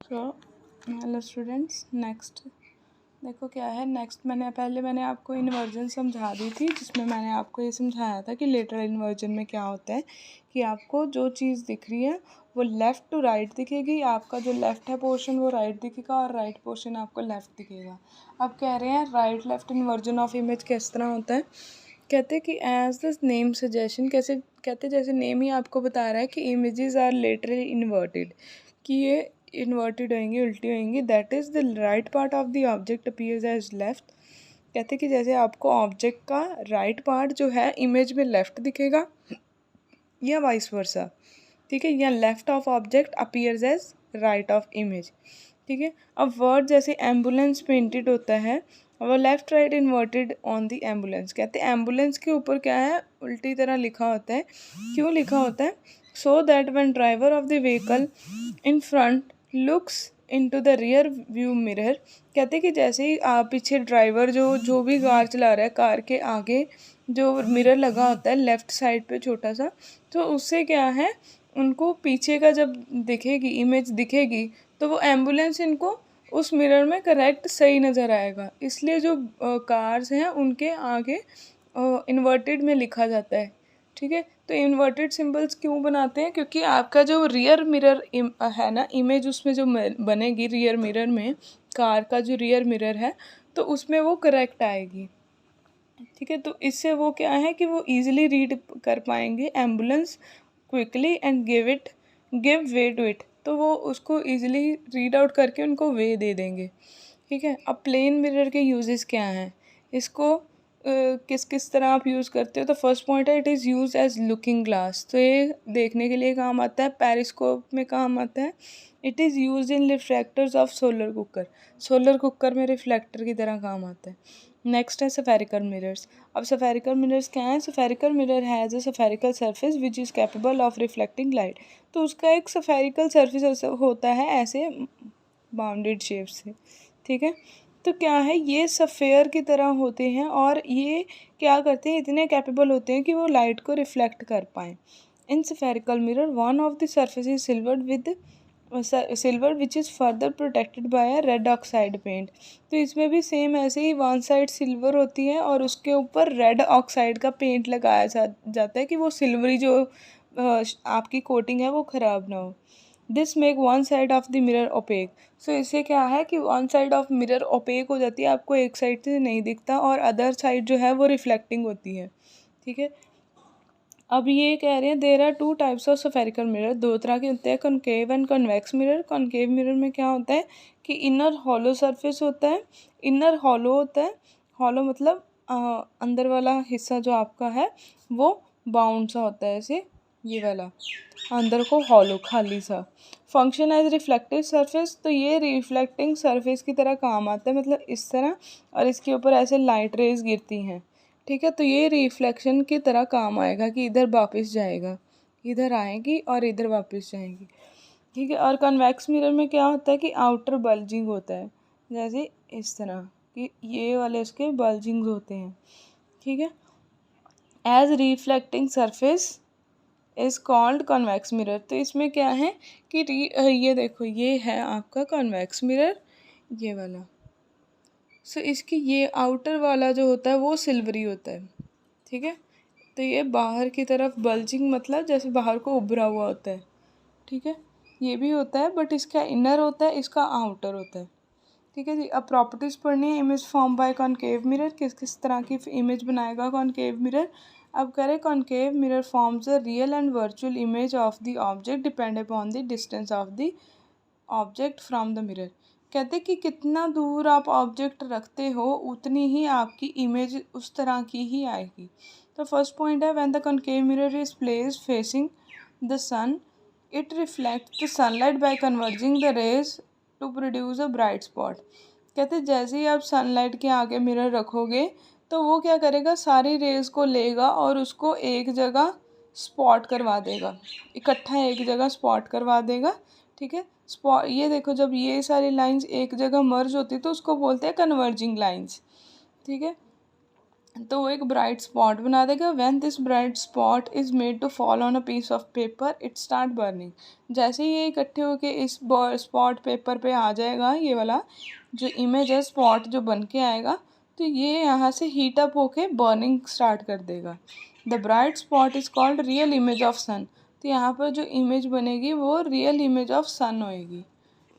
So hello students, next देखो क्या है। नेक्स्ट मैंने आपको इन्वर्जन समझा दी थी, जिसमें मैंने आपको ये समझाया था कि लेटरल इन्वर्जन में क्या होता है कि आपको जो चीज़ दिख रही है वो लेफ़्ट टू राइट दिखेगी। आपका जो लेफ़्ट है पोर्शन वो राइट दिखेगा और राइट पोर्शन आपको लेफ़्ट दिखेगा। अब कह रहे हैं right left inversion of image किस तरह होता है। कहते हैं कि एज द नेम सजेशन, कैसे कहते जैसे नेम ही आपको बता रहा है कि इमेजेस आर लेटरली इन्वर्टेड, कि ये इन्वर्टेड होंगी, उल्टी होंगी। That is the right part of the object appears as left. कहते कि जैसे आपको ऑब्जेक्ट का राइट पार्ट जो है इमेज में लेफ्ट दिखेगा या वाइस वर्सा, ठीक है, या left of object appears as right of image, ठीक है। अब वर्ड जैसे एम्बुलेंस पेंटेड होता है वो left right inverted on the ambulance. कहते हैं एम्बुलेंस के ऊपर क्या है, उल्टी तरह लिखा होता है। क्यों लिखा होता है? So that when driver of the vehicle in front looks into the rear view mirror, कहते कि जैसे ही पीछे ड्राइवर जो भी कार चला रहा है, कार के आगे जो मिरर लगा होता है लेफ़्ट साइड पे छोटा सा, तो उससे क्या है, उनको पीछे का जब दिखेगी इमेज दिखेगी तो वो एम्बुलेंस इनको उस मिरर में करेक्ट सही नज़र आएगा। इसलिए जो कार्स हैं उनके आगे इन्वर्टेड में लिखा जाता है, ठीक है। तो इन्वर्टेड सिंबल्स क्यों बनाते हैं? क्योंकि आपका जो रियर मिरर है ना, इमेज उसमें जो बनेगी रियर मिरर में, कार का जो रियर मिरर है तो उसमें वो करेक्ट आएगी, ठीक है। तो इससे वो क्या है कि वो इजीली रीड कर पाएंगे ambulance quickly and give way to it. तो वो उसको इजीली रीड आउट करके उनको वे दे देंगे, ठीक है। अब प्लेन मिरर के यूजेस क्या हैं, इसको किस किस तरह आप यूज़ करते हो? तो फर्स्ट पॉइंट है it is use as looking glass. तो ये देखने के लिए काम आता है, पेरिस्कोप में काम आता है। It is use in reflectors of solar cooker. Solar cooker में रिफ्लेक्टर की तरह काम आता है। नेक्स्ट है सफेरिकल मिरर्स। अब सफेरिकल मिरर्स क्या हैं? Spherical mirror has a spherical surface which is capable of reflecting light. तो उसका एक सफेरिकल सरफेस होता है ऐसे बाउंडेड शेप से, ठीक है। तो क्या है, ये सफ़ेयर की तरह होते हैं और ये क्या करते हैं, इतने कैपेबल होते हैं कि वो लाइट को रिफ्लेक्ट कर पाएँ। In spherical mirror one of the surface is silvered with silver which is further protected by a red oxide paint. तो इसमें भी सेम ऐसे ही वन साइड सिल्वर होती है और उसके ऊपर रेड ऑक्साइड का पेंट लगाया जाता है कि वो सिल्वरी जो आपकी कोटिंग है वो ख़राब ना हो। This make one side of the mirror opaque. So इससे क्या है कि one side of mirror opaque हो जाती है, आपको एक साइड से नहीं दिखता और अदर साइड जो है वो रिफ्लेक्टिंग होती है, ठीक है। अब ये कह रहे हैं there are two types of spherical mirror. दो तरह के होते हैं, concave and convex mirror. Concave mirror में क्या होता है कि इनर हॉलो सरफेस होता है। इनर हॉलो होता है, हॉलो मतलब अंदर वाला हिस्सा जो आपका है वो बाउंड सा होता है, ऐसे ये वाला अंदर को हॉलो खाली सा। फंक्शन एज रिफ्लेक्टिव सरफेस, तो ये रिफ्लेक्टिंग सरफेस की तरह काम आता है, मतलब इस तरह, और इसके ऊपर ऐसे लाइट रेज गिरती हैं, ठीक है। तो ये रिफ्लेक्शन की तरह काम आएगा कि इधर वापस जाएगा, इधर आएगी और इधर वापस जाएगी, ठीक है। और कन्वेक्स मिरर में क्या होता है कि आउटर बल्जिंग होता है, जैसे इस तरह कि ये वाले इसके बल्जिंग्स होते हैं, ठीक है। As reflecting surface is called convex mirror. तो इसमें क्या है कि ये देखो, ये है आपका कॉन्वेक्स मिरर, ये वाला। सो इसकी ये आउटर वाला जो होता है वो सिल्वरी होता है, ठीक है। तो ये बाहर की तरफ बल्जिंग मतलब जैसे बाहर को उभरा हुआ होता है, ठीक है। ये भी होता है बट इसका इनर होता है, इसका आउटर होता है, ठीक है जी। अब प्रॉपर्टीज़ पढ़नी है। Image form by concave mirror, किस किस तरह की इमेज बनाएगा कॉनकेव मिरर। अब करें concave mirror forms a real and virtual image of the object depend upon the distance of the object from the mirror. कहते कि कितना दूर आप ऑब्जेक्ट रखते हो उतनी ही आपकी इमेज उस तरह की ही आएगी। तो फर्स्ट पॉइंट है when the concave mirror is placed facing the sun it reflect the sunlight by converging the rays to produce a bright spot. कहते जैसे ही आप सनलाइट के आगे मिरर रखोगे तो वो क्या करेगा, सारी रेज को लेगा और उसको एक जगह स्पॉट करवा देगा, इकट्ठा एक जगह स्पॉट करवा देगा, ठीक है। स्पॉट, ये देखो जब ये सारी लाइंस एक जगह मर्ज होती है तो उसको बोलते हैं कन्वर्जिंग लाइंस, ठीक है। तो वो एक ब्राइट स्पॉट बना देगा। When this bright spot is made to fall on a piece of paper it start burning. जैसे ही ये इकट्ठे होके इस स्पॉट पेपर पे आ जाएगा, ये वाला जो इमेज है स्पॉट जो बन के आएगा, तो ये यहाँ से हीट अप होके बर्निंग स्टार्ट कर देगा। The bright spot is called real image of sun. तो यहाँ पर जो इमेज बनेगी वो रियल इमेज ऑफ सन होएगी।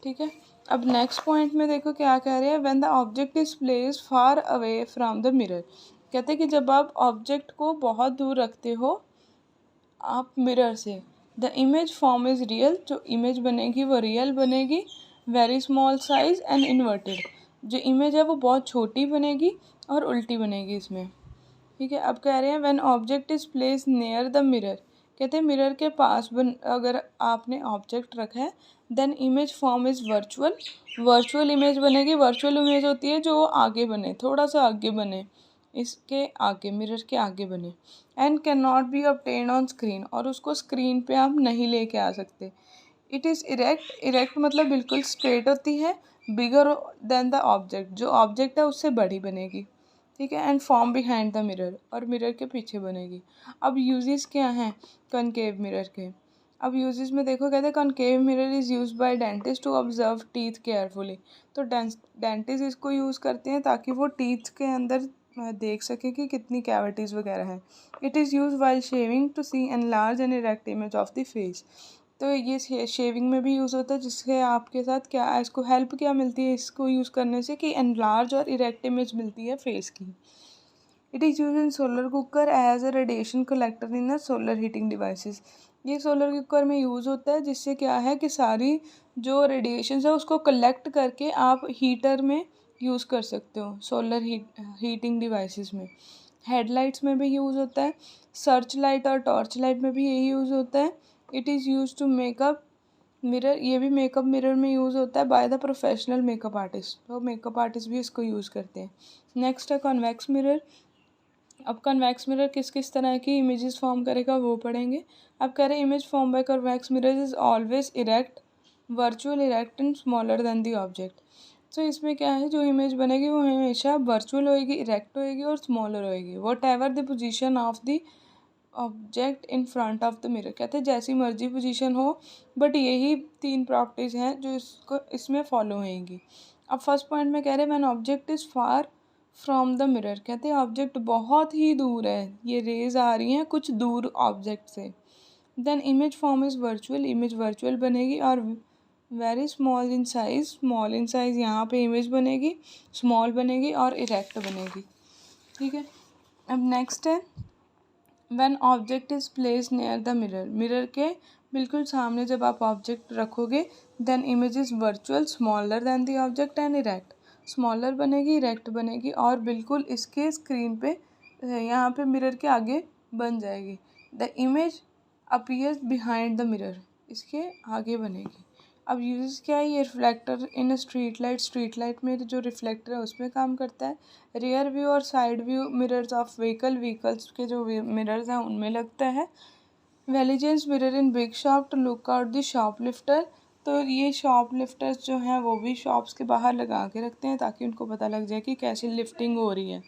ठीक है, अब नेक्स्ट पॉइंट में देखो क्या कह रहे हैं। When the object is placed far away from the mirror. कहते हैं कि जब आप ऑब्जेक्ट को बहुत दूर रखते हो आप मिरर से, the image form is real. जो इमेज बनेगी वो रियल बनेगी। Very small size and inverted. जो इमेज है वो बहुत छोटी बनेगी और उल्टी बनेगी इसमें। ठीक है, अब कह रहे हैं when object is place near the mirror. कहते हैं मिरर के पास अगर आपने ऑब्जेक्ट रखा है then image form is virtual. Virtual image बनेगी। वर्चुअल इमेज होती है जो आगे बने, थोड़ा सा आगे बने, इसके आगे, मिरर के आगे बने। And can not be obtain on screen. और उसको स्क्रीन पे आप नहीं लेके आ सकते। It is erect. इरेक्ट मतलब बिल्कुल स्ट्रेट होती है। Bigger than the object. जो ऑब्जेक्ट है उससे बड़ी बनेगी। ठीक है, and form behind the mirror. और मिरर के पीछे बनेगी। अब यूजेस क्या हैं कॉनकेव मिरर के। अब यूजेस में देखो, कहते हैं concave mirror is use by dentist to observe teeth carefully. तो डेंटिस्ट इसको यूज़ करते हैं ताकि वो टीथ के अंदर देख सके कि कितनी कैविटीज़ वगैरह हैं। It is use while shaving to see an large and erect image of the face. तो ये शेविंग में भी यूज़ होता है, जिससे आपके साथ क्या, इसको हेल्प क्या मिलती है इसको यूज़ करने से, कि एनलार्ज और इरेक्ट इमेज मिलती है फेस की। It is use in solar cooker as a radiation collector in a solar heating devices. ये सोलर कुकर में यूज़ होता है, जिससे क्या है कि सारी जो रेडिएशन है उसको कलेक्ट करके आप हीटर में यूज़ कर सकते हो, सोलर हीटिंग डिवाइसेस में। हेडलाइट्स में भी यूज़ होता है। सर्च लाइट और टॉर्च लाइट में भी यही यूज़ होता है। It is use to makeup mirror. ये भी मेकअप मिरर में यूज़ होता है by the professional makeup artist. तो मेकअप आर्टिस्ट भी इसको यूज़ करते हैं। नेक्स्ट है कॉन्वेक्स मिरर। अब कन्वेक्स मिरर किस किस तरह की इमेजेस फॉर्म करेगा वो पढ़ेंगे। अब कह रहे हैं image form by convex mirror is always erect, virtual, erect and smaller than the object. तो इसमें क्या है, जो इमेज बनेगी वो हमेशा वर्चुअल होएगी, इरेक्ट होएगी और स्मॉलर होएगी। What ever the position of the object in front of the mirror. कहते हैं जैसी मर्जी पोजीशन हो, बट यही 3 प्रॉपर्टीज़ हैं जो इसको इसमें फॉलो होएंगी। अब फर्स्ट पॉइंट में कह रहे हैं when object is far from the mirror. कहते हैं ऑब्जेक्ट बहुत ही दूर है, ये रेज आ रही हैं कुछ दूर ऑब्जेक्ट से। Then image form is virtual. Image virtual बनेगी। और very small in size. Small in size यहाँ पे इमेज बनेगी, स्मॉल बनेगी और इरेक्ट बनेगी। ठीक है, अब नेक्स्ट है when object is place near the mirror. Mirror के बिल्कुल सामने जब आप ऑब्जेक्ट रखोगे then image is virtual, smaller than the object and erect. Smaller बनेगी, इरेक्ट बनेगी और बिल्कुल इसके स्क्रीन पे यहाँ पे मिरर के आगे बन जाएगी। The image appears behind the mirror. इसके आगे बनेगी। अब यूजेस क्या है, ये reflector in street light. Street light में जो रिफ्लेक्टर है उसमें काम करता है। रियर व्यू और side view mirrors of vehicles के जो मिरर्स हैं उनमें लगता है। Vigilance mirror in big shop to look out the shop lifter. तो ये शॉप लिफ्टर्स जो हैं वो भी शॉप्स के बाहर लगा के रखते हैं ताकि उनको पता लग जाए कि कैसे लिफ्टिंग हो रही है।